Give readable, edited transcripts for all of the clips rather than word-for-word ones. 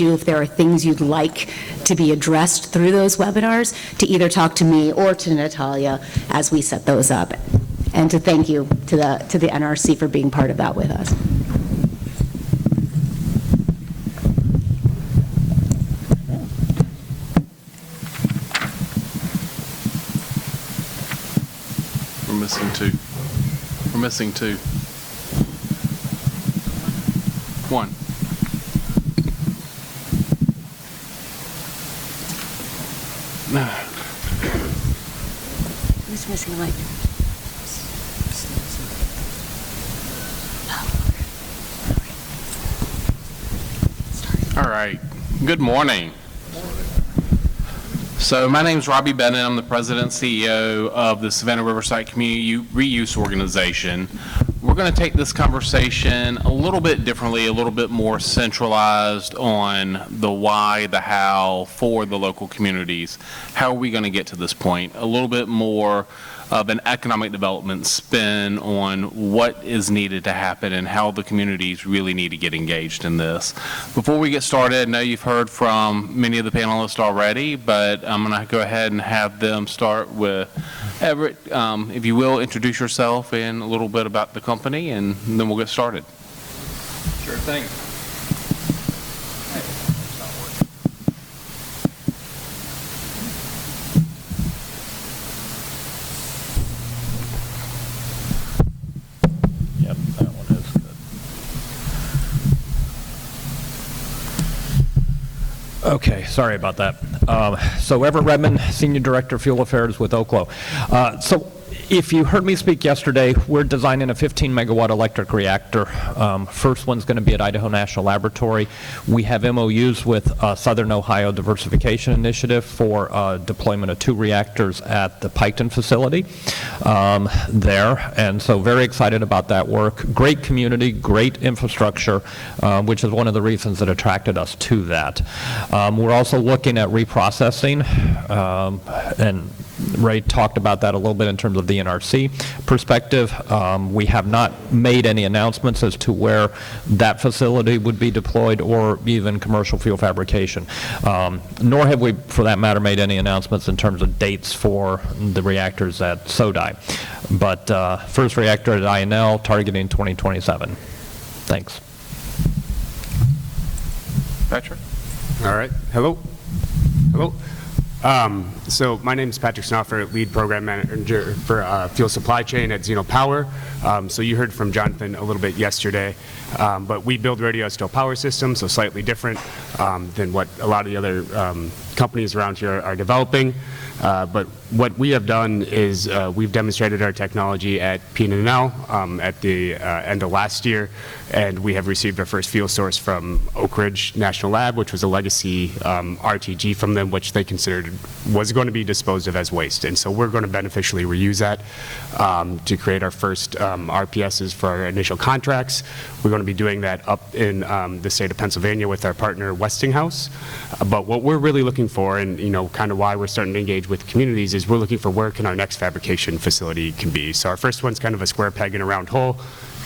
you if there are things you'd like to be addressed through those webinars, to either talk to me or to Natalia as we set those up. And to thank you to the NRC for being part of that with us. We're missing two. We're missing two. One. Who's missing a mic? All right. Good morning. So my name is Robbie Bennett. I'm the president and CEO of the Savannah Riverside Community Reuse Organization. We're going to take this conversation a little bit differently, a little bit more centralized on the why, the how for the local communities. How are we going to get to this point? A little bit more of an economic development spin on what is needed to happen and how the communities really need to get engaged in this. Before we get started, I know you've heard from many of the panelists already, but I'm going to go ahead and have them start with Everett. If you will, introduce yourself and a little bit about the company, and then we'll get started. Sure thing. Yep, that one is good. Okay, sorry about that. So Everett Redmond, Senior Director, Fuel Affairs with Oklo. So if you heard me speak yesterday, we're designing a 15 megawatt electric reactor. First one's going to be at Idaho National Laboratory. We have MOUs with Southern Ohio Diversification Initiative for deployment of 2 reactors at the Piketon facility there. And so very excited about that work. Great community, great infrastructure, which is one of the reasons that attracted us to that. We're also looking at reprocessing, and Ray talked about that a little bit in terms of the NRC perspective. We have not made any announcements as to where that facility would be deployed or even commercial fuel fabrication. Nor have we, for that matter, made any announcements in terms of dates for the reactors at SODI. But first reactor at INL targeting 2027. Thanks. Patrick? All right. Hello. Hello. So my name is Patrick Snoffer, lead program manager for fuel supply chain at Zeno Power. So you heard from Jonathan a little bit yesterday, but we build radioisotope power systems, so slightly different than what a lot of the other companies around here are developing. But what we have done is we've demonstrated our technology at PNNL at the end of last year, and we have received our first fuel source from Oak Ridge National Lab, which was a legacy RTG from them, which they considered was going to be disposed of as waste. And so we're going to beneficially reuse that to create our first RPSs for our initial contracts. We're going to be doing that up in the state of Pennsylvania with our partner Westinghouse. But what we're really looking for, and kind of why we're starting to engage with communities, is we're looking for where can our next fabrication facility can be. So our first one's kind of a square peg in a round hole.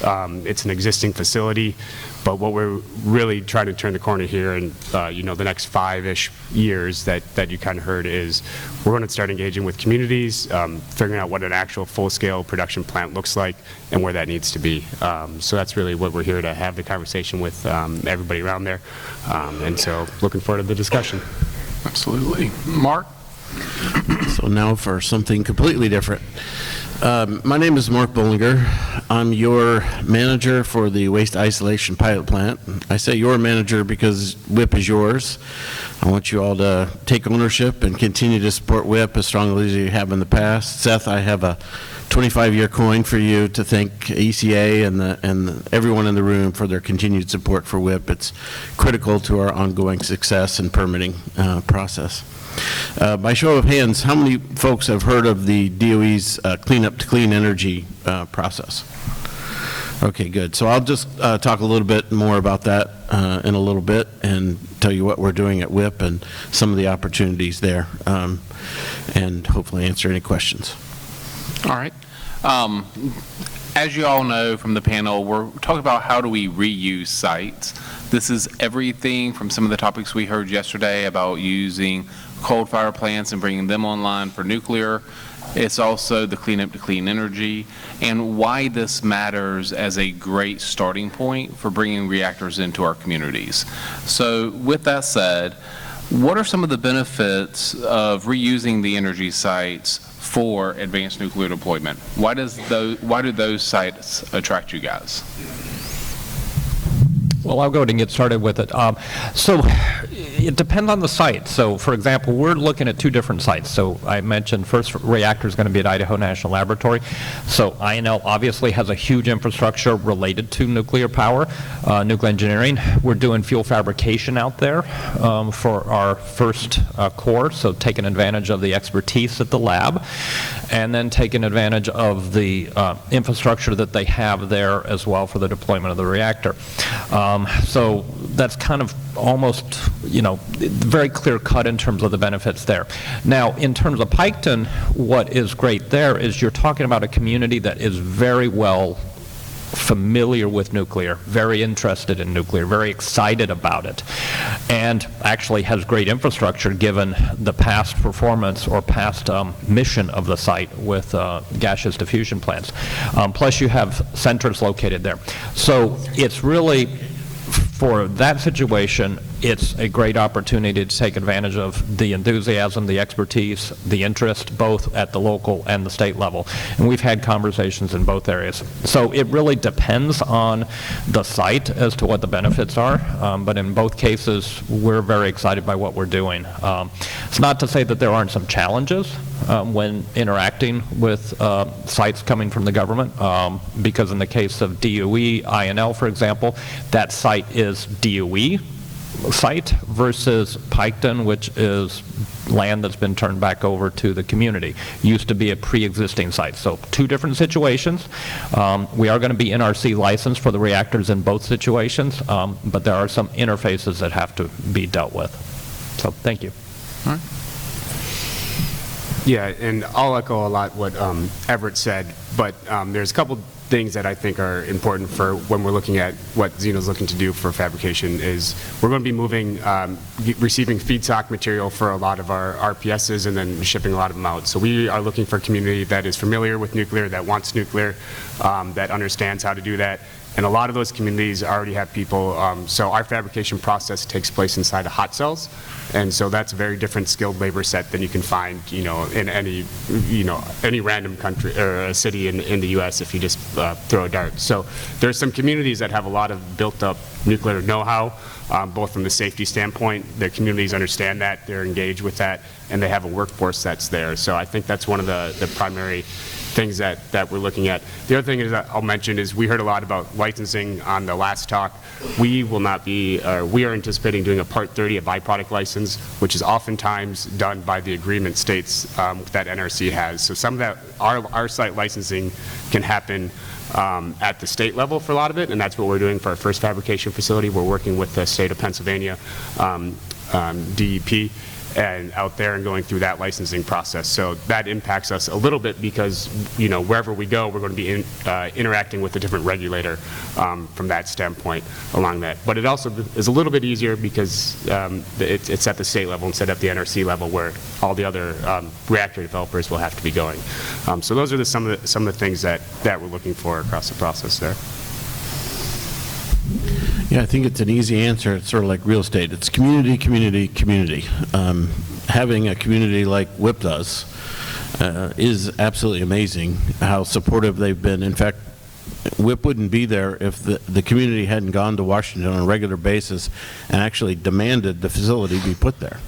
It's an existing facility, but what we're really trying to turn the corner here in the next 5-ish years that you kind of heard is we're going to start engaging with communities, figuring out what an actual full-scale production plant looks like and where that needs to be. So that's really what we're here to have the conversation with everybody around there, and so looking forward to the discussion. Absolutely. Mark? So now for something completely different. My name is Mark Bollinger. I'm your manager for the Waste Isolation Pilot Plant. I say your manager because WIP is yours. I want you all to take ownership and continue to support WIP as strongly as you have in the past. Seth, I have a 25-year coin for you to thank ECA and everyone in the room for their continued support for WIP. It's critical to our ongoing success and permitting process. By show of hands, how many folks have heard of the DOE's Clean Up to Clean Energy process? Okay, good. So I'll just talk a little bit more about that in a little bit and tell you what we're doing at WIP and some of the opportunities there, and hopefully answer any questions. All right. As you all know from the panel, we're talking about how do we reuse sites. This is everything from some of the topics we heard yesterday about using coal-fired plants and bringing them online for nuclear. It's also the cleanup to clean energy, and why this matters as a great starting point for bringing reactors into our communities. So with that said, what are some of the benefits of reusing the energy sites for advanced nuclear deployment? Why do those sites attract you guys? Well, I'll go ahead and get started with it. So it depends on the site. So, for example, we're looking at 2 different sites. So I mentioned first reactor is going to be at Idaho National Laboratory. So INL obviously has a huge infrastructure related to nuclear power, nuclear engineering. We're doing fuel fabrication out there for our first core, so taking advantage of the expertise at the lab, and then taking advantage of the infrastructure that they have there as well for the deployment of the reactor. So that's kind of almost, very clear cut in terms of the benefits there. Now, in terms of Piketon, what is great there is you're talking about a community that is very well familiar with nuclear, very interested in nuclear, very excited about it, and actually has great infrastructure given the past performance or past mission of the site with gaseous diffusion plants. Plus you have centers located there. So it's really, for that situation, it's a great opportunity to take advantage of the enthusiasm, the expertise, the interest, both at the local and the state level. And we've had conversations in both areas. So it really depends on the site as to what the benefits are, but in both cases, we're very excited by what we're doing. It's not to say that there aren't some challenges when interacting with sites coming from the government, because in the case of DOE, INL, for example, that site is DOE site versus Piketon, which is land that's been turned back over to the community. Used to be a pre-existing site. So 2 different situations. We are going to be NRC licensed for the reactors in both situations, but there are some interfaces that have to be dealt with. So thank you. All right. Yeah, and I'll echo a lot what Everett said, but there's a couple things that I think are important for when we're looking at what Xeno's looking to do for fabrication is we're going to be moving, receiving feedstock material for a lot of our RPSs and then shipping a lot of them out. So we are looking for a community that is familiar with nuclear, that wants nuclear, that understands how to do that. And a lot of those communities already have people, so our fabrication process takes place inside of hot cells. And so that's a very different skilled labor set than you can find, in any random country or a city in the U.S. if you just throw a dart. So there's some communities that have a lot of built up nuclear know-how, both from the safety standpoint. The communities understand that, they're engaged with that, and they have a workforce that's there. So I think that's one of the primary things that we're looking at. The other thing is that I'll mention is we heard a lot about licensing on the last talk. We will not be, we are anticipating doing a Part 30, a byproduct license, which is oftentimes done by the agreement states that NRC has. So some of that, our site licensing can happen at the state level for a lot of it, and that's what we're doing for our first fabrication facility. We're working with the state of Pennsylvania, DEP, and out there and going through that licensing process. So that impacts us a little bit because, wherever we go, we're going to be interacting with a different regulator from that standpoint along that. But it also is a little bit easier because it's at the state level instead of the NRC level where all the other reactor developers will have to be going. So those are some of the things that we're looking for across the process there. Yeah, I think it's an easy answer. It's sort of like real estate. It's community, community, community. Having a community like WIP does is absolutely amazing how supportive they've been. In fact, WIP wouldn't be there if the community hadn't gone to Washington on a regular basis and actually demanded the facility be put there.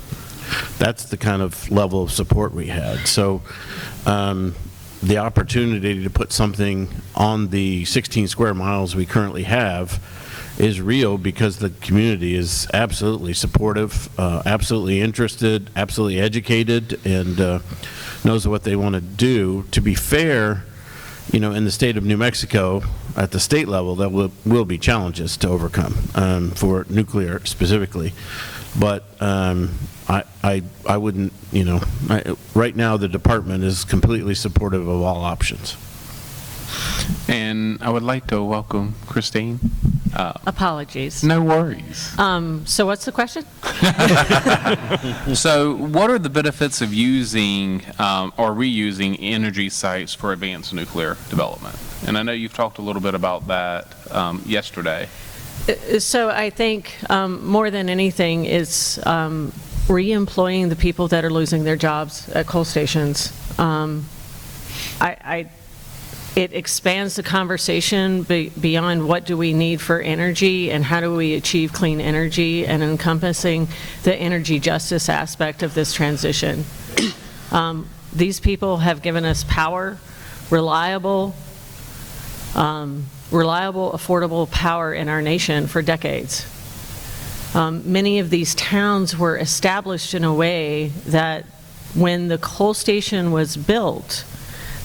That's the kind of level of support we had. So the opportunity to put something on the 16 square miles we currently have is real because the community is absolutely supportive, absolutely interested, absolutely educated, and knows what they want to do. To be fair, in the state of New Mexico, at the state level, there will be challenges to overcome for nuclear specifically. But I wouldn't, right now the department is completely supportive of all options. And I would like to welcome Christine. Apologies. No worries. So what's the question? So what are the benefits of using or reusing energy sites for advanced nuclear development? And I know you've talked a little bit about that yesterday. So I think more than anything is re-employing the people that are losing their jobs at coal stations. It expands the conversation beyond what do we need for energy and how do we achieve clean energy, and encompassing the energy justice aspect of this transition. These people have given us power, reliable, affordable power in our nation for decades. Many of these towns were established in a way that when the coal station was built,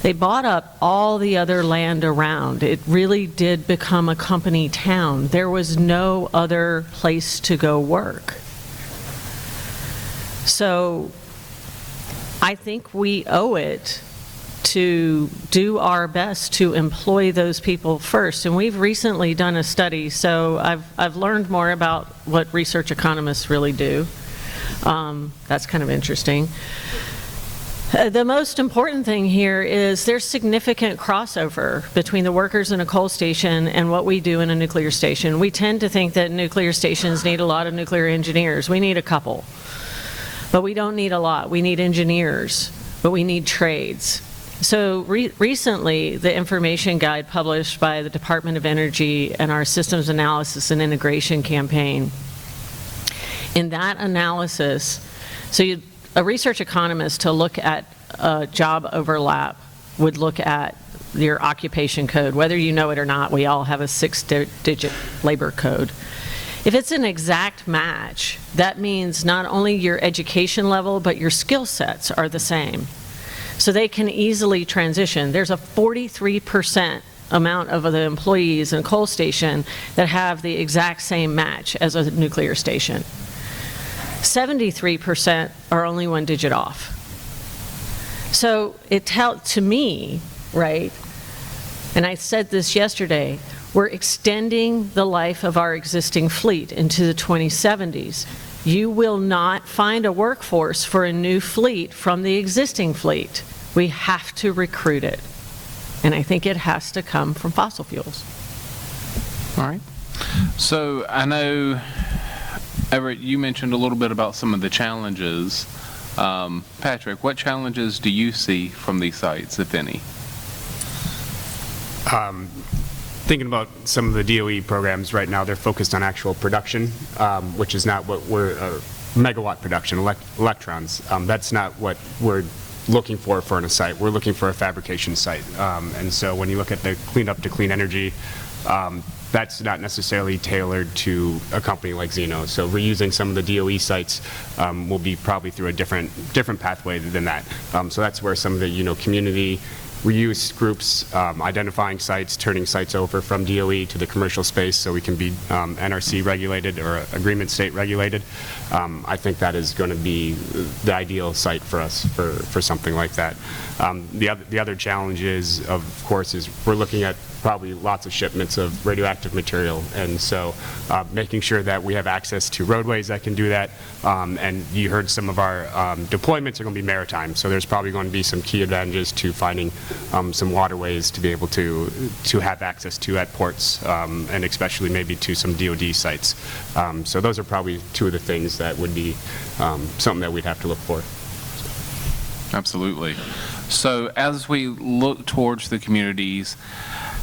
they bought up all the other land around. It really did become a company town. There was no other place to go work. So I think we owe it to do our best to employ those people first. And we've recently done a study, so I've learned more about what research economists really do. That's kind of interesting. The most important thing here is there's significant crossover between the workers in a coal station and what we do in a nuclear station. We tend to think that nuclear stations need a lot of nuclear engineers. We need a couple, but we don't need a lot. We need engineers, but we need trades. So recently, the information guide published by the Department of Energy and our Systems Analysis and Integration campaign, in that analysis, a research economist to look at job overlap would look at your occupation code. Whether you know it or not, we all have a 6-digit labor code. If it's an exact match, that means not only your education level, but your skill sets are the same. So they can easily transition. There's a 43% amount of the employees in a coal station that have the exact same match as a nuclear station. 73% are only 1 digit off. So to me, right, and I said this yesterday, we're extending the life of our existing fleet into the 2070s. You will not find a workforce for a new fleet from the existing fleet. We have to recruit it. And I think it has to come from fossil fuels. All right. So I know, Everett, you mentioned a little bit about some of the challenges. Patrick, what challenges do you see from these sites, if any? Thinking about some of the DOE programs right now, they're focused on actual production, which is not what we're, megawatt production, electrons. That's not what we're looking for in a site. We're looking for a fabrication site. And so when you look at the clean up to clean energy, that's not necessarily tailored to a company like Zeno. So reusing some of the DOE sites will be probably through a different pathway than that. So that's where some of the community reuse groups, identifying sites, turning sites over from DOE to the commercial space so we can be NRC regulated or agreement state regulated. I think that is going to be the ideal site for us for something like that. The other challenge is, of course, is we're looking at probably lots of shipments of radioactive material, and so making sure that we have access to roadways that can do that. And you heard some of our deployments are going to be maritime, so there's probably going to be some key advantages to finding some waterways to be able to have access to at ports, and especially maybe to some DoD sites. So those are probably two of the things that would be something that we'd have to look for. Absolutely. So as we look towards the communities,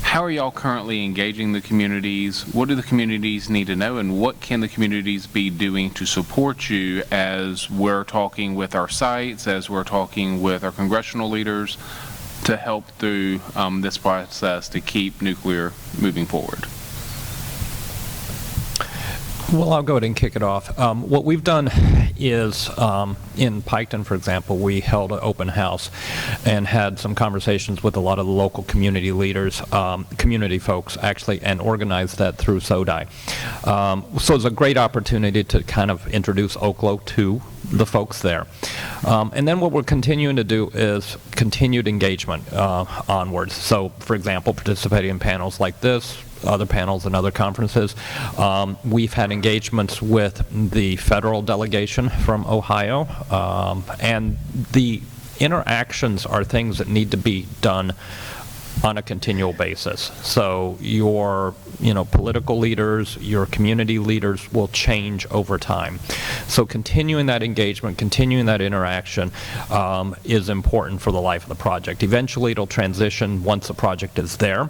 how are y'all currently engaging the communities? What do the communities need to know, and what can the communities be doing to support you as we're talking with our sites, as we're talking with our congressional leaders to help through this process to keep nuclear moving forward? Well, I'll go ahead and kick it off. What we've done is, in Piketon, for example, we held an open house and had some conversations with a lot of the local community leaders, community folks, actually, and organized that through SODI. So it's a great opportunity to kind of introduce Oklo to the folks there. And then what we're continuing to do is continued engagement onwards. So, for example, participating in panels like this, other panels and other conferences. We've had engagements with the federal delegation from Ohio, and the interactions are things that need to be done on a continual basis. So your, political leaders, your community leaders will change over time. So continuing that engagement, continuing that interaction is important for the life of the project. Eventually it'll transition, once the project is there,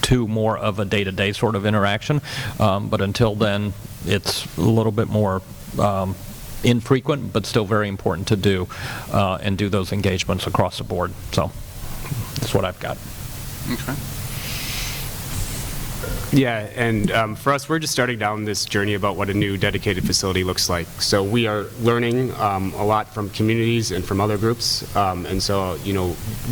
to more of a day-to-day sort of interaction. But until then, it's a little bit more infrequent, but still very important to do, and do those engagements across the board. So that's what I've got. Okay. Yeah, and for us, we're just starting down this journey about what a new dedicated facility looks like. So we are learning a lot from communities and from other groups, and so,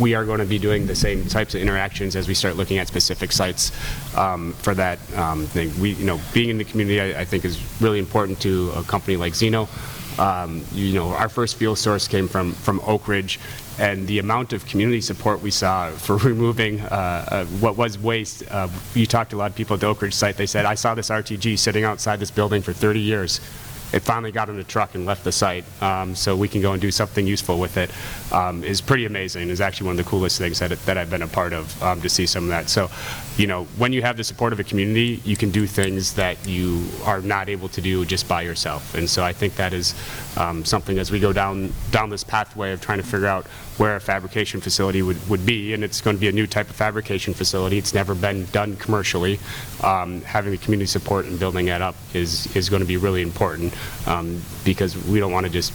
we are going to be doing the same types of interactions as we start looking at specific sites for that thing. We, being in the community, I think is really important to a company like Zeno. Our first fuel source came from Oak Ridge, and the amount of community support we saw for removing what was waste. You talked to a lot of people at the Oak Ridge site. They said, I saw this RTG sitting outside this building for 30 years. It finally got in the truck and left the site, so we can go and do something useful with it. Is pretty amazing. It's actually one of the coolest things that I've been a part of, to see some of that. So, when you have the support of a community, you can do things that you are not able to do just by yourself. And so I think that is something as we go down this pathway of trying to figure out where a fabrication facility would be, and it's going to be a new type of fabrication facility. It's never been done commercially. Having the community support and building that up is going to be really important, because we don't want to just,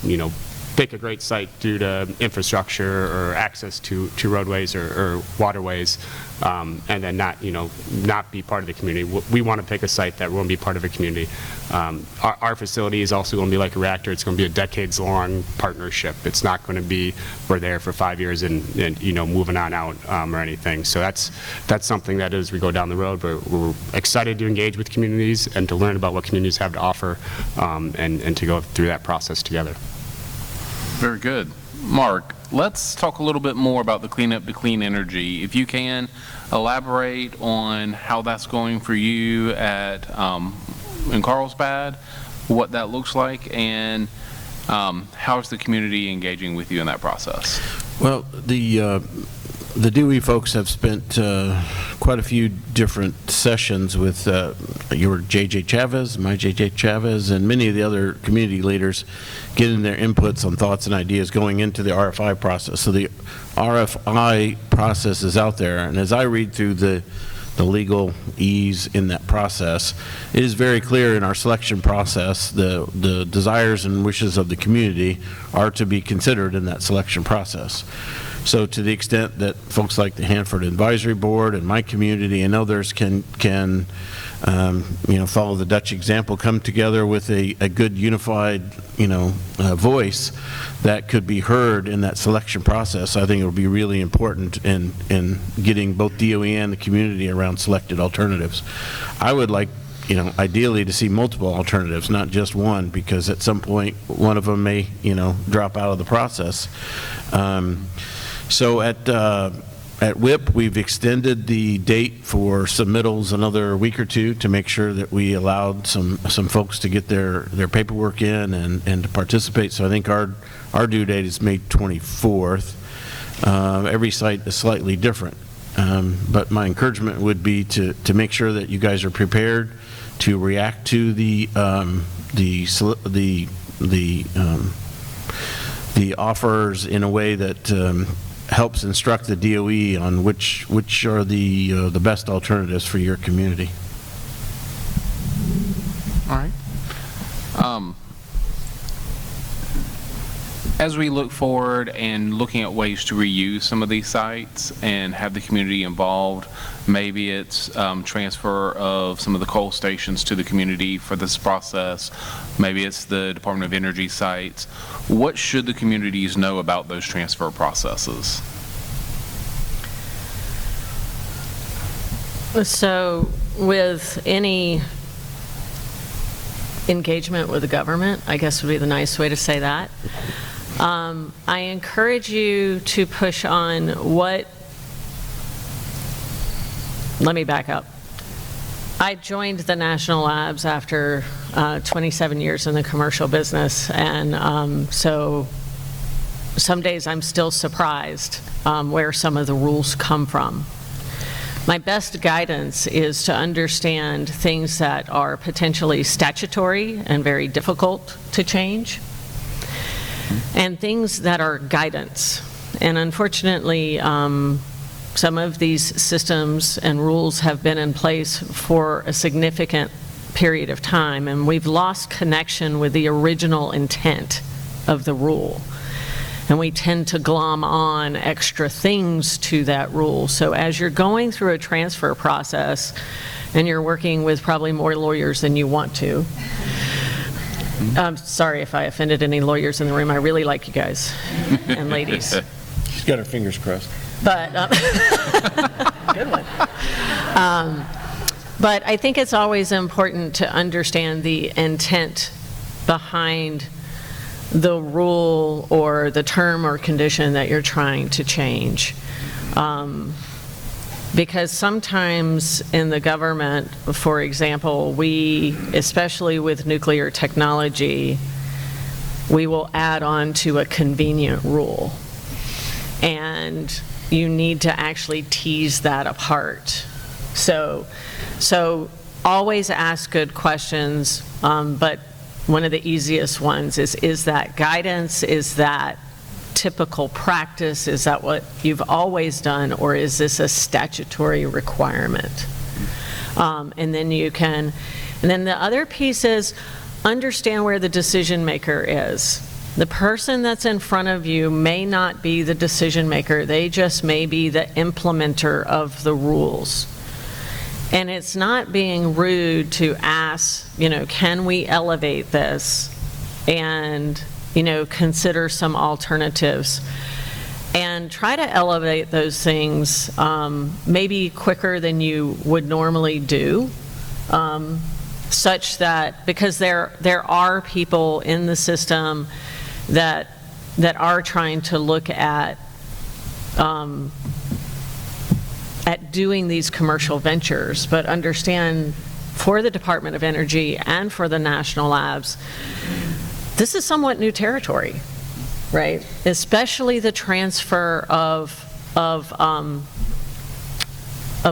pick a great site due to infrastructure or access to roadways or waterways, and then not be part of the community. We want to pick a site that will be part of a community. Our facility is also going to be like a reactor. It's going to be a decades-long partnership. It's not going to be we're there for 5 years and moving on out or anything. So that's something that as we go down the road, we're excited to engage with communities and to learn about what communities have to offer, and to go through that process together. Very good. Mark, let's talk a little bit more about the Cleanup to Clean Energy. If you can, elaborate on how that's going for you in Carlsbad, what that looks like, and how is the community engaging with you in that process? Well, the DOE folks have spent quite a few different sessions with your J.J. Chavez, my J.J. Chavez, and many of the other community leaders, getting their inputs on thoughts and ideas going into the RFI process. So the RFI process is out there, and as I read through the legal ease in that process, it is very clear in our selection process the desires and wishes of the community are to be considered in that selection process. So to the extent that folks like the Hanford Advisory Board and my community and others can follow the Dutch example, come together with a good unified voice that could be heard in that selection process, I think it will be really important in getting both DOE and the community around selected alternatives. I would like, ideally to see multiple alternatives, not just one, because at some point one of them may, drop out of the process. So at WIP, we've extended the date for submittals another week or two to make sure that we allowed some folks to get their paperwork in and to participate. So I think our due date is May 24th. Every site is slightly different, but my encouragement would be to make sure that you guys are prepared to react to the offers in a way that helps instruct the DOE on which are the best alternatives for your community. All right. As we look forward and looking at ways to reuse some of these sites and have the community involved, maybe it's transfer of some of the coal stations to the community for this process, maybe it's the Department of Energy sites. What should the communities know about those transfer processes? So with any engagement with the government, I guess would be the nice way to say that. I encourage you to push on let me back up. I joined the National Labs after 27 years in the commercial business, and so some days I'm still surprised where some of the rules come from. My best guidance is to understand things that are potentially statutory and very difficult to change, and things that are guidance. And unfortunately, some of these systems and rules have been in place for a significant period of time, and we've lost connection with the original intent of the rule. And we tend to glom on extra things to that rule. So as you're going through a transfer process, and you're working with probably more lawyers than you want to, I'm sorry if I offended any lawyers in the room. I really like you guys and ladies. She's got her fingers crossed. But, good one. But I think it's always important to understand the intent behind the rule or the term or condition that you're trying to change. Because sometimes in the government, for example, we, especially with nuclear technology, we will add on to a convenient rule. And you need to actually tease that apart. So always ask good questions, but one of the easiest ones is that guidance? Is that typical practice? Is that what you've always done, or is this a statutory requirement? And then the other piece is understand where the decision maker is. The person that's in front of you may not be the decision maker, they just may be the implementer of the rules. And it's not being rude to ask, can we elevate this and, consider some alternatives, and try to elevate those things maybe quicker than you would normally do, such that, because there are people in the system that are trying to look at doing these commercial ventures, but understand for the Department of Energy and for the National Labs, this is somewhat new territory, right? Especially the transfer of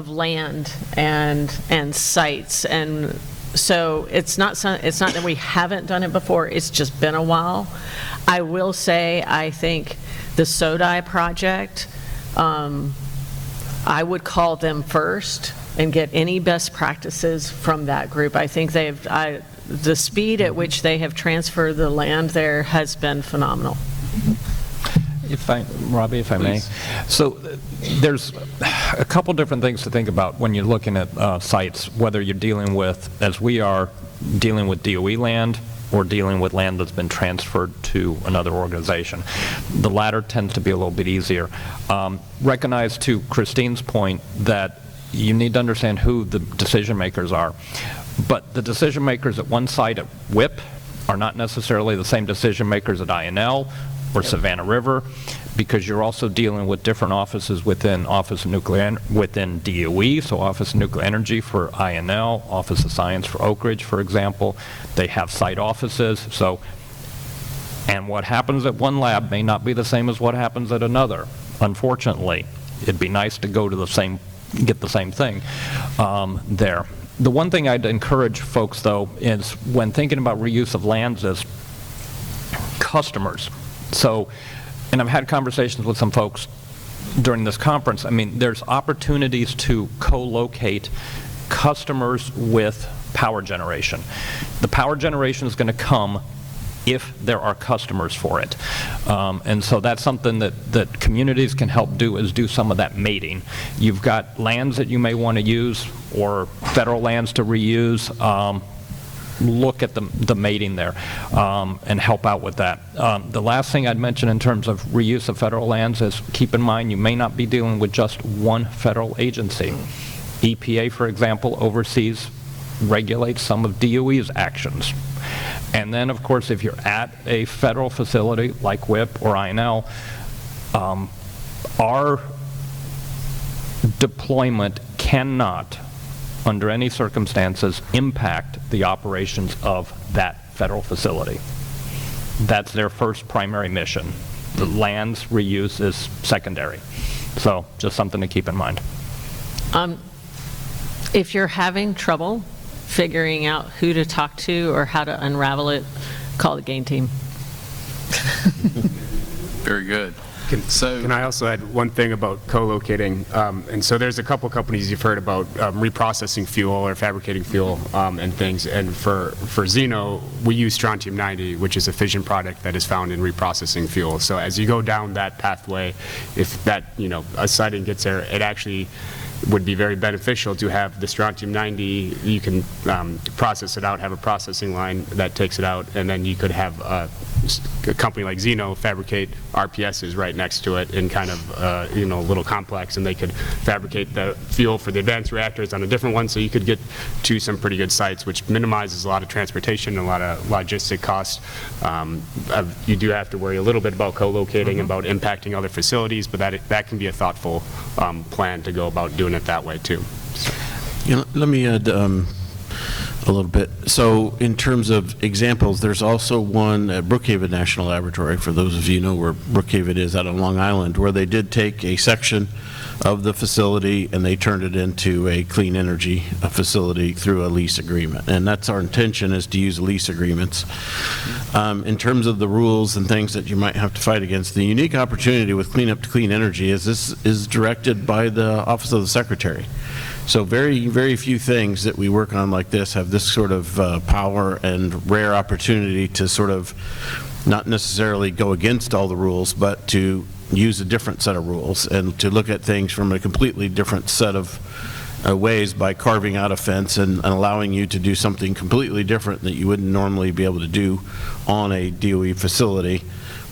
land and sites, and so it's not that we haven't done it before. It's just been a while. I will say, I think the SODI project, I would call them first and get any best practices from that group. I think the speed at which they have transferred the land there has been phenomenal. Robbie, if I may. So there's a couple different things to think about when you're looking at sites, whether you're dealing with, as we are, dealing with DOE land or dealing with land that's been transferred to another organization. The latter tends to be a little bit easier. Recognize, to Christine's point, that you need to understand who the decision makers are. But the decision makers at one site at WIP are not necessarily the same decision makers at INL or Savannah River, because you're also dealing with different offices within within DOE, so Office of Nuclear Energy for INL, Office of Science for Oak Ridge, for example. They have site offices, and what happens at one lab may not be the same as what happens at another. Unfortunately, it'd be nice to get the same thing there. The one thing I'd encourage folks, though, is when thinking about reuse of lands is customers. So, and I've had conversations with some folks during this conference. I mean, there's opportunities to co-locate customers with power generation. The power generation is going to come if there are customers for it. And so that's something that communities can help do, is do some of that mating. You've got lands that you may want to use, or federal lands to reuse. Look at the mating there and help out with that. The last thing I'd mention in terms of reuse of federal lands is keep in mind you may not be dealing with just one federal agency. EPA, for example, regulates some of DOE's actions. And then, of course, if you're at a federal facility like WIP or INL, our deployment cannot, under any circumstances, impact the operations of that federal facility. That's their first primary mission. The land's reuse is secondary. So just something to keep in mind. If you're having trouble figuring out who to talk to or how to unravel it, call the GAIN team. Very good. Can I also add one thing about co-locating? And so there's a couple companies you've heard about reprocessing fuel or fabricating fuel and things. And for Zeno, we use strontium-90, which is a fission product that is found in reprocessing fuel. So as you go down that pathway, if that, a siting gets there, it actually would be very beneficial to have the strontium-90. You can process it out, have a processing line that takes it out, and then you could have a company like Zeno fabricate RPSs right next to it in kind of a little complex, and they could fabricate the fuel for the advanced reactors on a different one, so you could get to some pretty good sites, which minimizes a lot of transportation and a lot of logistic costs. You do have to worry a little bit about co-locating, about impacting other facilities, but that can be a thoughtful plan to go about doing it that way too. Let me add a little bit. So in terms of examples, there's also one at Brookhaven National Laboratory, for those of you who know where Brookhaven is out on Long Island, where they did take a section of the facility and they turned it into a clean energy facility through a lease agreement. And that's our intention, is to use lease agreements. In terms of the rules and things that you might have to fight against, the unique opportunity with Clean Up to Clean Energy is this is directed by the Office of the Secretary. So very, very few things that we work on like this have this sort of power and rare opportunity to sort of not necessarily go against all the rules, but to use a different set of rules and to look at things from a completely different set of ways by carving out a fence and allowing you to do something completely different that you wouldn't normally be able to do on a DOE facility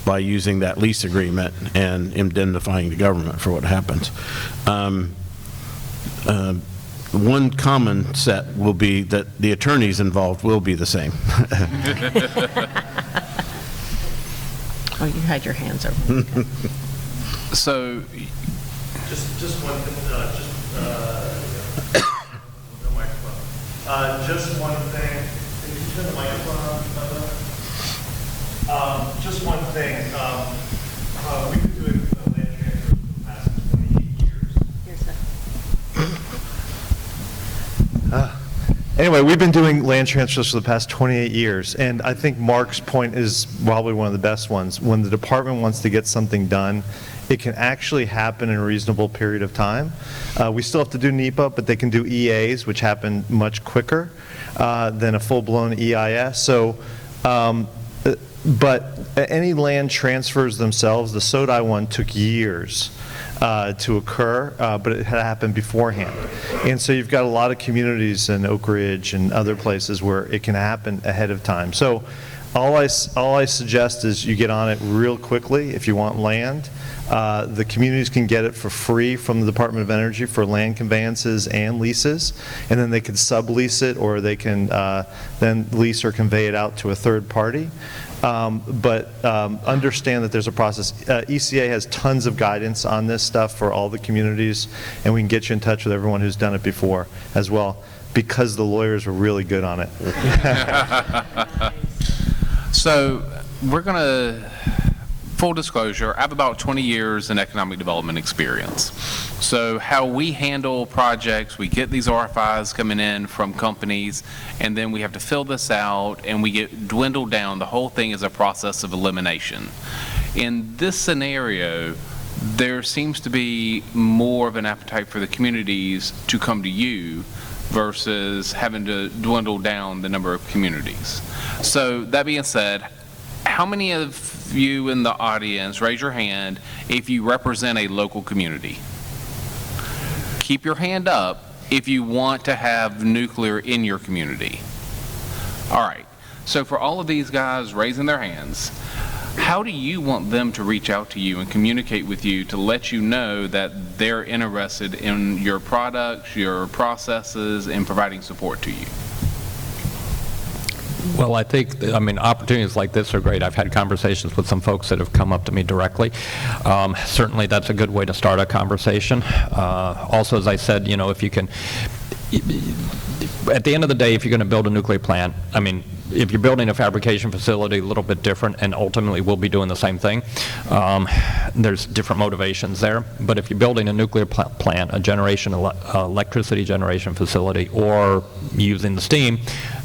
by using that lease agreement and indemnifying the government for what happens. One common set will be that the attorneys involved will be the same. Oh, you had your hands over. So, Just one thing, no microphone. Just one thing, can you turn the microphone on, by the way? Just one thing, we've been doing land transfers for the past 28 years. Anyway, we've been doing land transfers for the past 28 years, and I think Mark's point is probably one of the best ones. When the department wants to get something done, it can actually happen in a reasonable period of time. We still have to do NEPA, but they can do EAs, which happen much quicker than a full-blown EIS. So, but any land transfers themselves, the Sodai one took years to occur, but it had happened beforehand. And so you've got a lot of communities in Oak Ridge and other places where it can happen ahead of time. So all I suggest is you get on it real quickly if you want land. The communities can get it for free from the Department of Energy for land conveyances and leases, and then they can sublease it, or they can then lease or convey it out to a third party. But understand that there's a process. ECA has tons of guidance on this stuff for all the communities, and we can get you in touch with everyone who's done it before as well, because the lawyers are really good on it. So we're going to, full disclosure, I have about 20 years in economic development experience. So how we handle projects, we get these RFIs coming in from companies, and then we have to fill this out, and we get dwindled down. The whole thing is a process of elimination. In this scenario, there seems to be more of an appetite for the communities to come to you versus having to dwindle down the number of communities. So that being said, how many of you in the audience, raise your hand if you represent a local community? Keep your hand up if you want to have nuclear in your community. All right, so for all of these guys raising their hands, how do you want them to reach out to you and communicate with you to let you know that they're interested in your products, your processes, and providing support to you? Well, I think, I mean, opportunities like this are great. I've had conversations with some folks that have come up to me directly. Certainly, that's a good way to start a conversation. Also, as I said, you know, if you can, at the end of the day, if you're going to build a nuclear plant, I mean, if you're building a fabrication facility, a little bit different, and ultimately we'll be doing the same thing. There's different motivations there. But if you're building a nuclear plant, a electricity generation facility, or using the steam,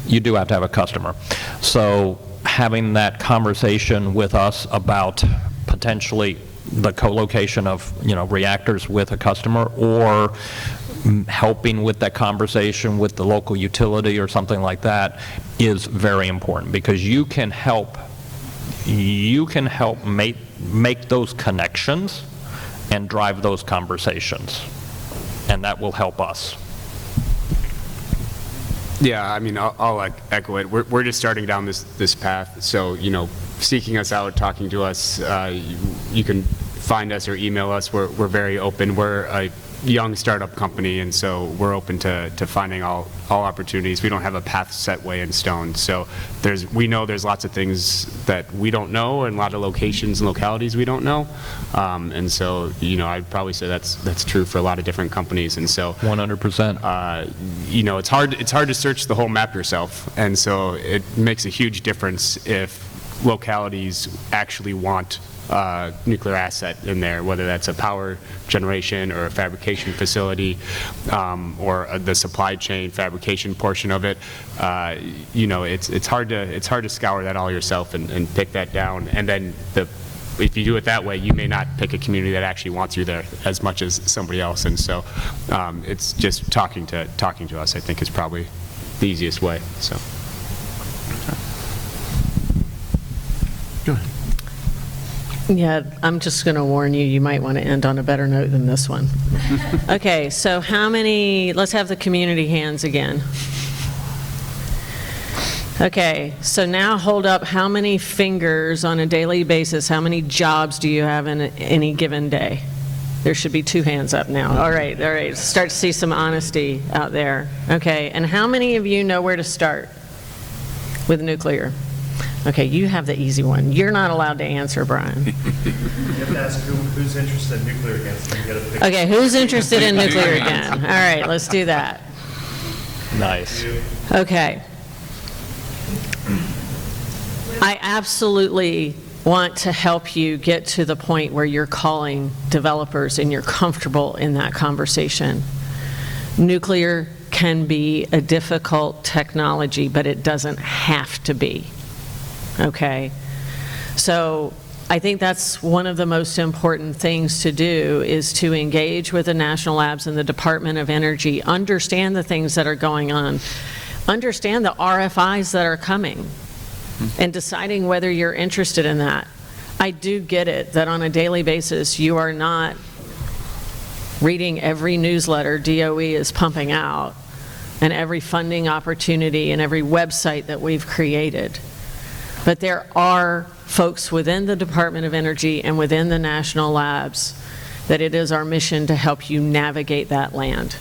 you do have to have a customer. So having that conversation with us about potentially the co-location of, you know, reactors with a customer, or helping with that conversation with the local utility or something like that, is very important, because you can help make those connections and drive those conversations, and that will help us. Yeah, I mean, I'll echo it. We're just starting down this path, so, you know, seeking us out, talking to us, you can find us or email us. We're very open. We're a young startup company, and so we're open to finding all opportunities. We don't have a path set way in stone. So we know there's lots of things that we don't know, and a lot of locations and localities we don't know. And so, you know, I'd probably say that's true for a lot of different companies. And so 100%. You know, it's hard to search the whole map yourself. And so it makes a huge difference if localities actually want nuclear asset in there, whether that's a power generation or a fabrication facility, or the supply chain fabrication portion of it. You know, it's hard to scour that all yourself and pick that down. And then if you do it that way, you may not pick a community that actually wants you there as much as somebody else. And so it's just talking to us, I think, is probably the easiest way. So. Go ahead. Yeah, I'm just going to warn you, you might want to end on a better note than this one. Okay, so let's have the community hands again. Okay, so now hold up how many fingers on a daily basis, how many jobs do you have in any given day? There should be 2 hands up now. All right, start to see some honesty out there. Okay, and how many of you know where to start with nuclear? Okay, you have the easy one. You're not allowed to answer, Brian. You have to ask who's interested in nuclear again, so you get a picture. Okay, who's interested in nuclear again? All right, let's do that. Nice. Okay. I absolutely want to help you get to the point where you're calling developers and you're comfortable in that conversation. Nuclear can be a difficult technology, but it doesn't have to be. Okay, so I think that's one of the most important things to do, is to engage with the national labs and the Department of Energy, understand the things that are going on, understand the RFIs that are coming, and deciding whether you're interested in that. I do get it that on a daily basis you are not reading every newsletter DOE is pumping out and every funding opportunity and every website that we've created. But there are folks within the Department of Energy and within the national labs that it is our mission to help you navigate that land.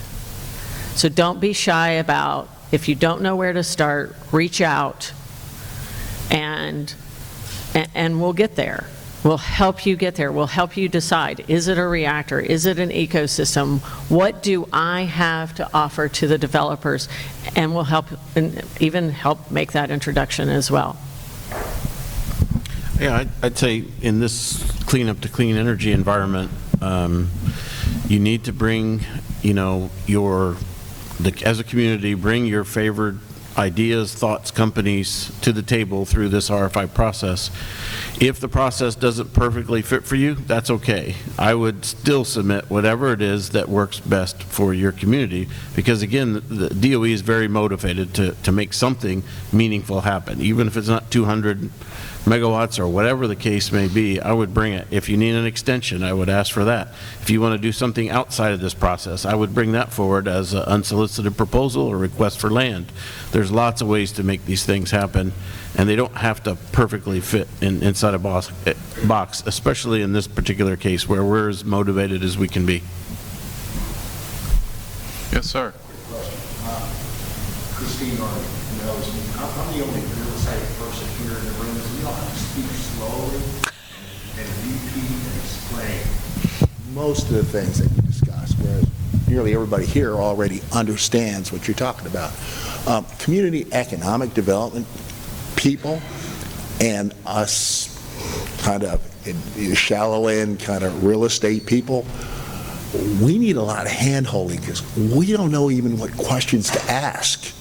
So don't be shy about, if you don't know where to start, reach out, and we'll get there. We'll help you get there. We'll help you decide, is it a reactor? Is it an ecosystem? What do I have to offer to the developers? And we'll help, and even help make that introduction as well. Yeah, I'd say in this clean up to clean energy environment, you need to bring, you know, as a community, bring your favored ideas, thoughts, companies to the table through this RFI process. If the process doesn't perfectly fit for you, that's okay. I would still submit whatever it is that works best for your community, because again, the DOE is very motivated to make something meaningful happen. Even if it's not 200 megawatts or whatever the case may be, I would bring it. If you need an extension, I would ask for that. If you want to do something outside of this process, I would bring that forward as an unsolicited proposal or request for land. There's lots of ways to make these things happen, and they don't have to perfectly fit inside a box, especially in this particular case where we're as motivated as we can be. Yes, sir. Christine, I'm the only slowly and repeat and explain most of the things that you discussed, whereas nearly everybody here already understands what you're talking about. Community economic development people and us kind of shallow end kind of real estate people, we need a lot of hand-holding because we don't know even what questions to ask.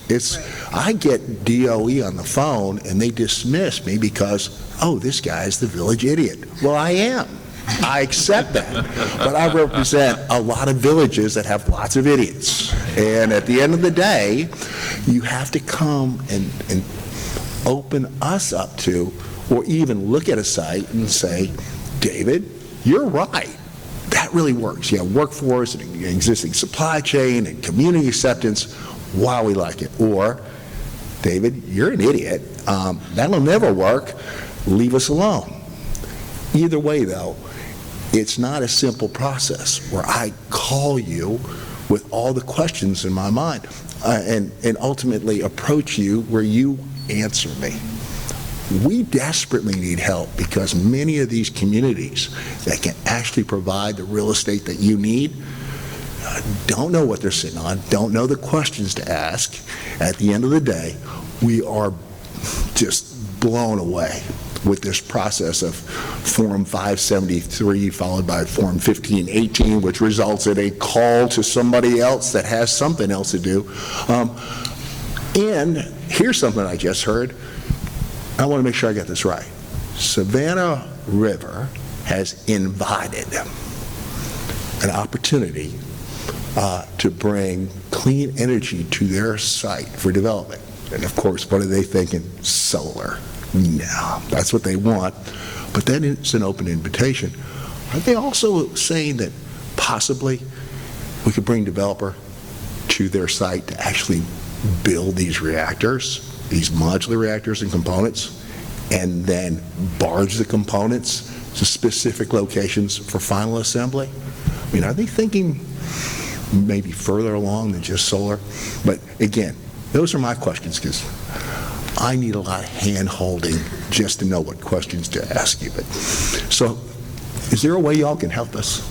I get DOE on the phone and they dismiss me because, oh, this guy's the village idiot. Well, I am. I accept that. But I represent a lot of villages that have lots of idiots. And at the end of the day, you have to come and open us up to, or even look at a site and say, David, you're right. That really works. Yeah, workforce and existing supply chain and community acceptance, wow, we like it. Or, David, you're an idiot. That'll never work. Leave us alone. Either way, though, it's not a simple process where I call you with all the questions in my mind and ultimately approach you where you answer me. We desperately need help because many of these communities that can actually provide the real estate that you need don't know what they're sitting on, don't know the questions to ask. At the end of the day, we are just blown away with this process of Form 573 followed by Form 1518, which results in a call to somebody else that has something else to do. And here's something I just heard. I want to make sure I get this right. Savannah River has invited an opportunity to bring clean energy to their site for development. And of course, what are they thinking? Solar. No, that's what they want. But then it's an open invitation. Are they also saying that possibly we could bring developer to their site to actually build these reactors, these modular reactors and components, and then barge the components to specific locations for final assembly? I mean, are they thinking maybe further along than just solar? But again, those are my questions because I need a lot of hand-holding just to know what questions to ask you. But so, is there a way y'all can help us?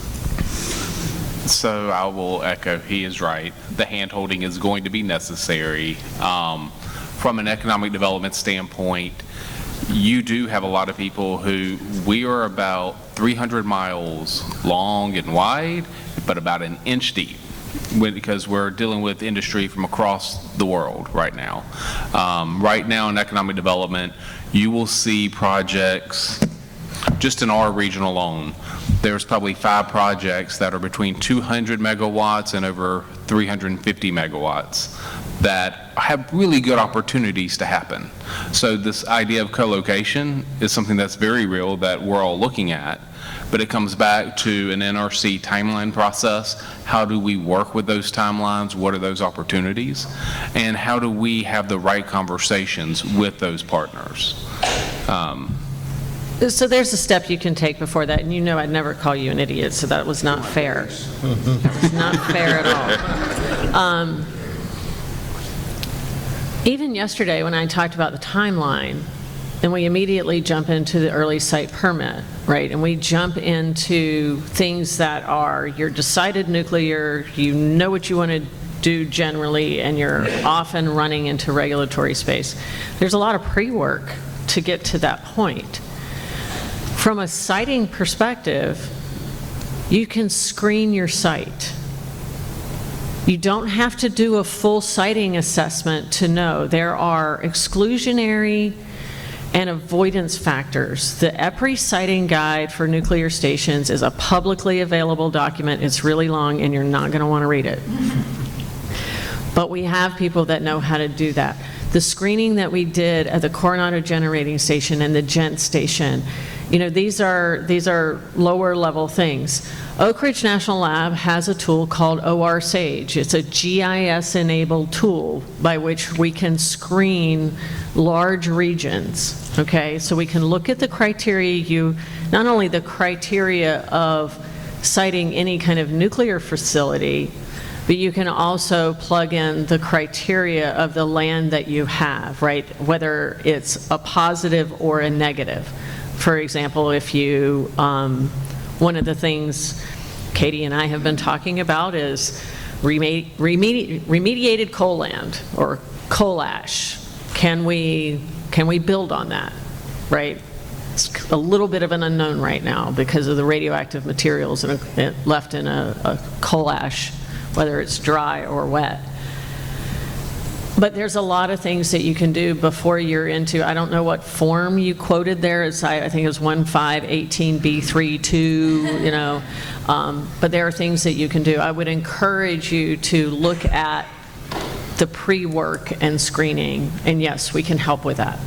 So I will echo, he is right. The hand-holding is going to be necessary. From an economic development standpoint, you do have a lot of people who, we are about 300 miles long and wide, but about an inch deep, because we're dealing with industry from across the world right now. Right now in economic development, you will see projects, just in our region alone, there's probably 5 projects that are between 200 megawatts and over 350 megawatts that have really good opportunities to happen. So this idea of co-location is something that's very real that we're all looking at, but it comes back to an NRC timeline process. How do we work with those timelines? What are those opportunities? And how do we have the right conversations with those partners? So there's a step you can take before that, and you know I'd never call you an idiot, so that was not fair. That was not fair at all. Even yesterday when I talked about the timeline, and we immediately jump into the early site permit, right? And we jump into things that are your decided nuclear, you know what you want to do generally, and you're often running into regulatory space. There's a lot of pre-work to get to that point. From a siting perspective, you can screen your site. You don't have to do a full siting assessment to know there are exclusionary and avoidance factors. The EPRI siting guide for nuclear stations is a publicly available document. It's really long and you're not going to want to read it. But we have people that know how to do that. The screening that we did at the Coronado Generating Station and the Gent Station, you know, these are lower level things. Oak Ridge National Lab has a tool called OR Sage. It's a GIS-enabled tool by which we can screen large regions, okay? So we can look at the criteria, not only the criteria of siting any kind of nuclear facility, but you can also plug in the criteria of the land that you have, right? Whether it's a positive or a negative. For example, if you, one of the things Katie and I have been talking about is remediated coal land or coal ash. Can we build on that, right? It's a little bit of an unknown right now because of the radioactive materials left in a coal ash, whether it's dry or wet. But there's a lot of things that you can do before you're into, I don't know what form you quoted there, it's, I think it was 1518B32, you know, but there are things that you can do. I would encourage you to look at the pre-work and screening, and yes, we can help with that.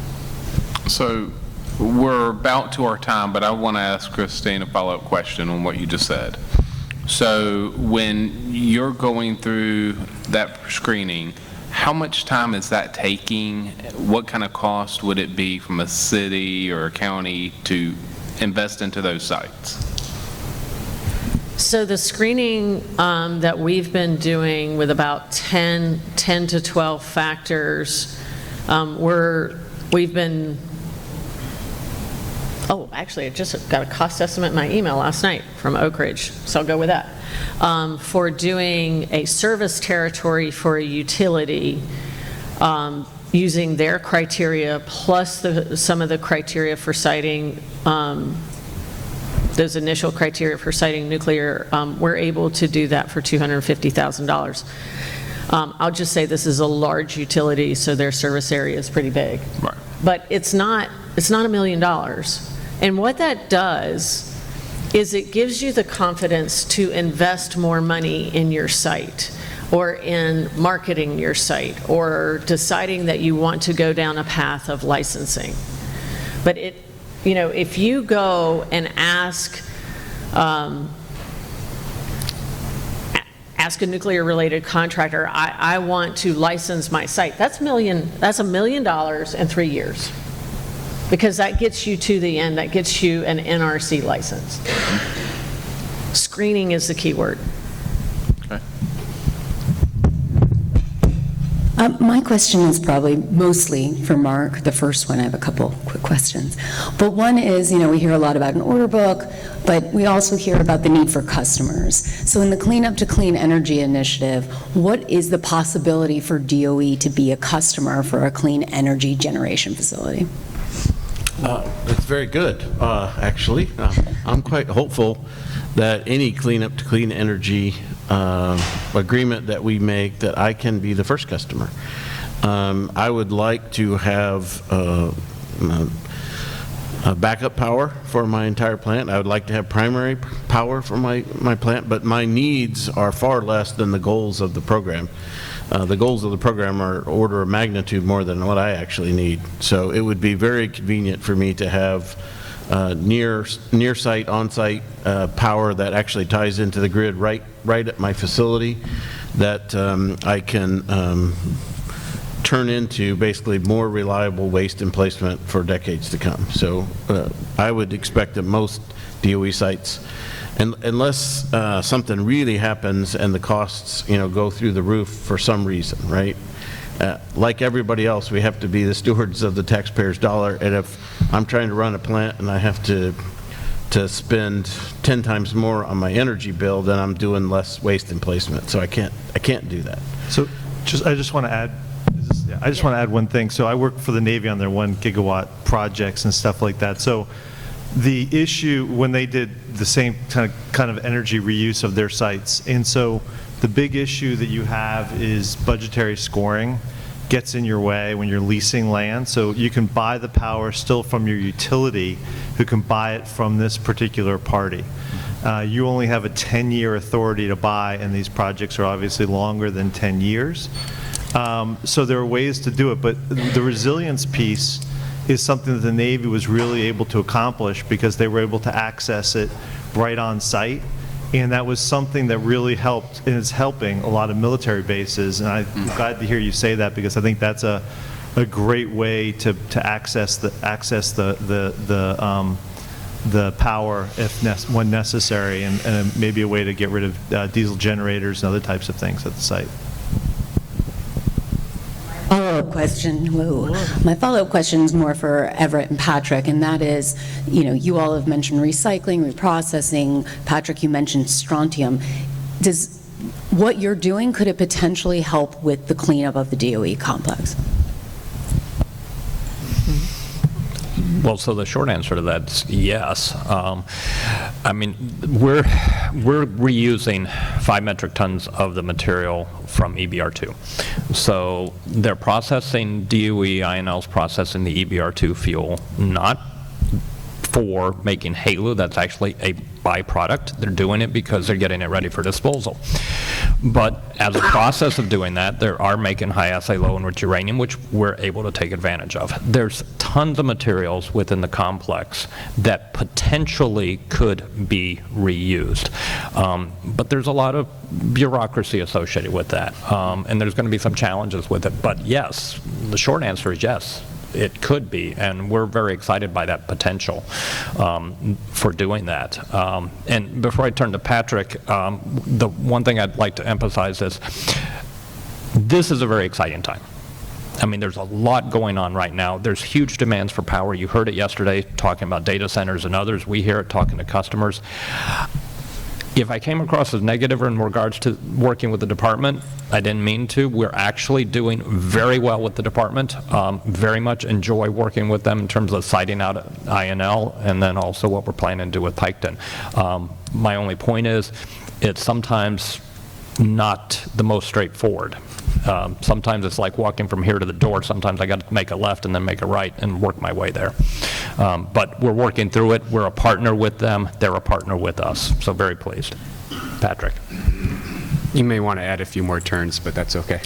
So we're about to our time, but I want to ask Christine a follow-up question on what you just said. So when you're going through that screening, how much time is that taking? What kind of cost would it be from a city or a county to invest into those sites? So the screening that we've been doing with about 10 to 12 factors, we've been, oh, actually, I just got a cost estimate in my email last night from Oak Ridge, so I'll go with that. For doing a service territory for a utility, using their criteria plus some of the criteria for citing, those initial criteria for citing nuclear, we're able to do that for $250,000. I'll just say this is a large utility, so their service area is pretty big. Right. But it's not $1 million. And what that does is it gives you the confidence to invest more money in your site or in marketing your site or deciding that you want to go down a path of licensing. But it, you know, if you go and ask a nuclear-related contractor, I want to license my site, that's $1 million in 3 years. Because that gets you to the end, that gets you an NRC license. Screening is the key word. Okay. My question is probably mostly for Mark. The first one, I have a couple quick questions. But one is, you know, we hear a lot about an order book, but we also hear about the need for customers. So in the Clean Up to Clean Energy Initiative, what is the possibility for DOE to be a customer for a clean energy generation facility? That's very good, actually. I'm quite hopeful that any Clean Up to Clean Energy agreement that we make, that I can be the first customer. I would like to have backup power for my entire plant. I would like to have primary power for my plant, but my needs are far less than the goals of the program. The goals of the program are order of magnitude more than what I actually need. So it would be very convenient for me to have near-site, on-site power that actually ties into the grid right at my facility that I can turn into basically more reliable waste emplacement for decades to come. So I would expect that most DOE sites, unless something really happens and the costs, you know, go through the roof for some reason, right? Like everybody else, we have to be the stewards of the taxpayer's dollar, and if I'm trying to run a plant and I have to spend 10 times more on my energy bill, then I'm doing less waste emplacement, so I can't do that. So I just want to add one thing. So I work for the Navy on their 1 gigawatt projects and stuff like that. So the issue when they did the same kind of energy reuse of their sites, and so the big issue that you have is budgetary scoring gets in your way when you're leasing land. So you can buy the power still from your utility, who can buy it from this particular party. You only have a 10-year authority to buy, and these projects are obviously longer than 10 years. So there are ways to do it, but the resilience piece is something that the Navy was really able to accomplish because they were able to access it right on site. And that was something that really helped, and is helping a lot of military bases. And I'm glad to hear you say that, because I think that's a great way to access the power when necessary, and maybe a way to get rid of diesel generators and other types of things at the site. Follow-up question, whoa. My follow-up question is more for Everett and Patrick, and that is, you all have mentioned recycling, reprocessing. Patrick, you mentioned strontium. Does what you're doing, could it potentially help with the cleanup of the DOE complex? Well, so the short answer to that's yes. I mean, we're reusing 5 metric tons of the material from EBR2. So they're processing DOE, INL's processing the EBR2 fuel, not for making HALEU. That's actually a byproduct. They're doing it because they're getting it ready for disposal. But as a process of doing that, they are making high-assay low-enriched uranium, which we're able to take advantage of. There's tons of materials within the complex that potentially could be reused. But there's a lot of bureaucracy associated with that. And there's going to be some challenges with it. But yes, the short answer is yes. It could be, and we're very excited by that potential for doing that. And before I turn to Patrick, the one thing I'd like to emphasize is this is a very exciting time. I mean, there's a lot going on right now. There's huge demands for power. You heard it yesterday talking about data centers and others. We hear it talking to customers. If I came across as negative in regards to working with the department, I didn't mean to. We're actually doing very well with the department. Very much enjoy working with them in terms of siting out INL and then also what we're planning to do with Piketon. My only point is it's sometimes not the most straightforward. Sometimes it's like walking from here to the door. Sometimes I got to make a left and then make a right and work my way there. But we're working through it. We're a partner with them. They're a partner with us. So very pleased. Patrick. You may want to add a few more turns, but that's okay.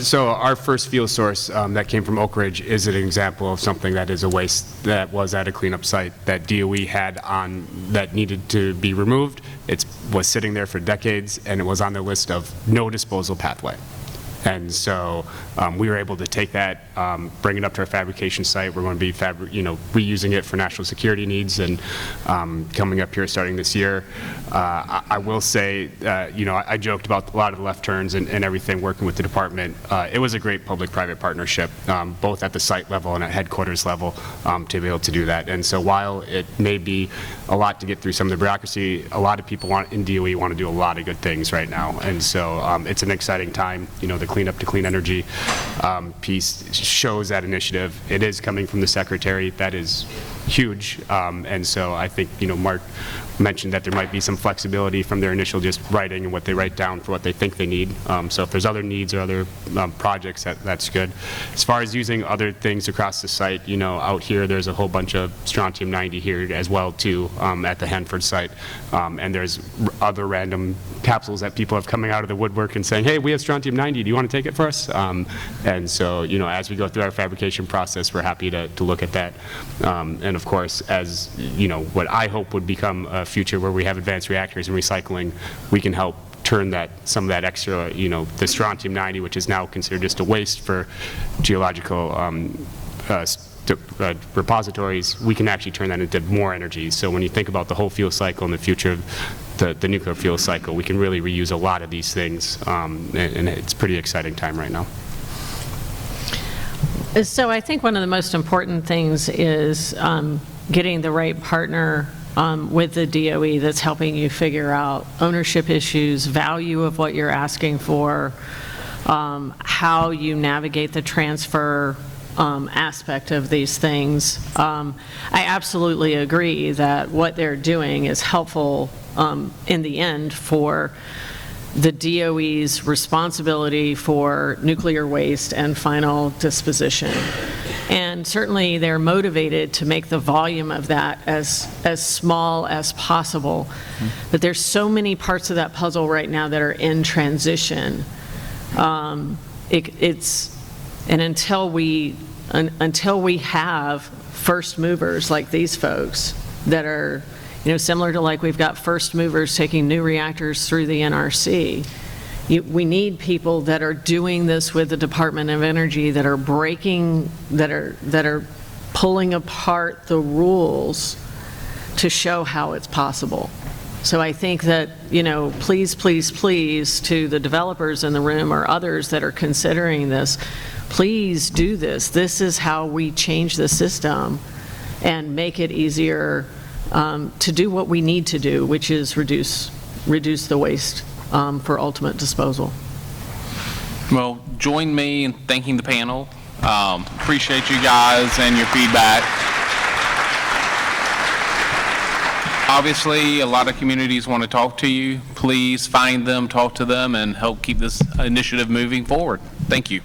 So our first fuel source that came from Oak Ridge is an example of something that is a waste that was at a cleanup site that DOE had on that needed to be removed. It was sitting there for decades, and it was on the list of no disposal pathway. And so we were able to take that, bring it up to our fabrication site. We're going to be reusing it for national security needs, and coming up here starting this year. I will say, I joked about a lot of the left turns and everything working with the department. It was a great public-private partnership, both at the site level and at headquarters level, to be able to do that. And so while it may be a lot to get through some of the bureaucracy, a lot of people in DOE want to do a lot of good things right now. And so it's an exciting time. The Clean Up to Clean Energy piece shows that initiative. It is coming from the Secretary. That is huge. And so I think, Mark mentioned that there might be some flexibility from their initial just writing and what they write down for what they think they need. So if there's other needs or other projects, that's good. As far as using other things across the site, out here there's a whole bunch of strontium-90 here as well too, at the Hanford site. And there's other random capsules that people have coming out of the woodwork and saying, hey, we have strontium-90, do you want to take it for us? And so, as we go through our fabrication process, we're happy to look at that. And of course, as what I hope would become a future where we have advanced reactors and recycling, we can help turn some of that extra, the strontium-90, which is now considered just a waste for geological repositories, we can actually turn that into more energy. So when you think about the whole fuel cycle and the future of the nuclear fuel cycle, we can really reuse a lot of these things, and it's a pretty exciting time right now. So I think one of the most important things is getting the right partner with the DOE that's helping you figure out ownership issues, value of what you're asking for, how you navigate the transfer aspect of these things. I absolutely agree that what they're doing is helpful in the end for the DOE's responsibility for nuclear waste and final disposition. And certainly they're motivated to make the volume of that as small as possible. But there's so many parts of that puzzle right now that are in transition. And until we have first movers like these folks that are, similar to like we've got first movers taking new reactors through the NRC, we need people that are doing this with the Department of Energy, that are that are pulling apart the rules to show how it's possible. So I think that, please, please, please, to the developers in the room or others that are considering this, please do this. This is how we change the system and make it easier to do what we need to do, which is reduce the waste for ultimate disposal. Well, join me in thanking the panel. Appreciate you guys and your feedback. Obviously, a lot of communities want to talk to you. Please find them, talk to them, and help keep this initiative moving forward. Thank you.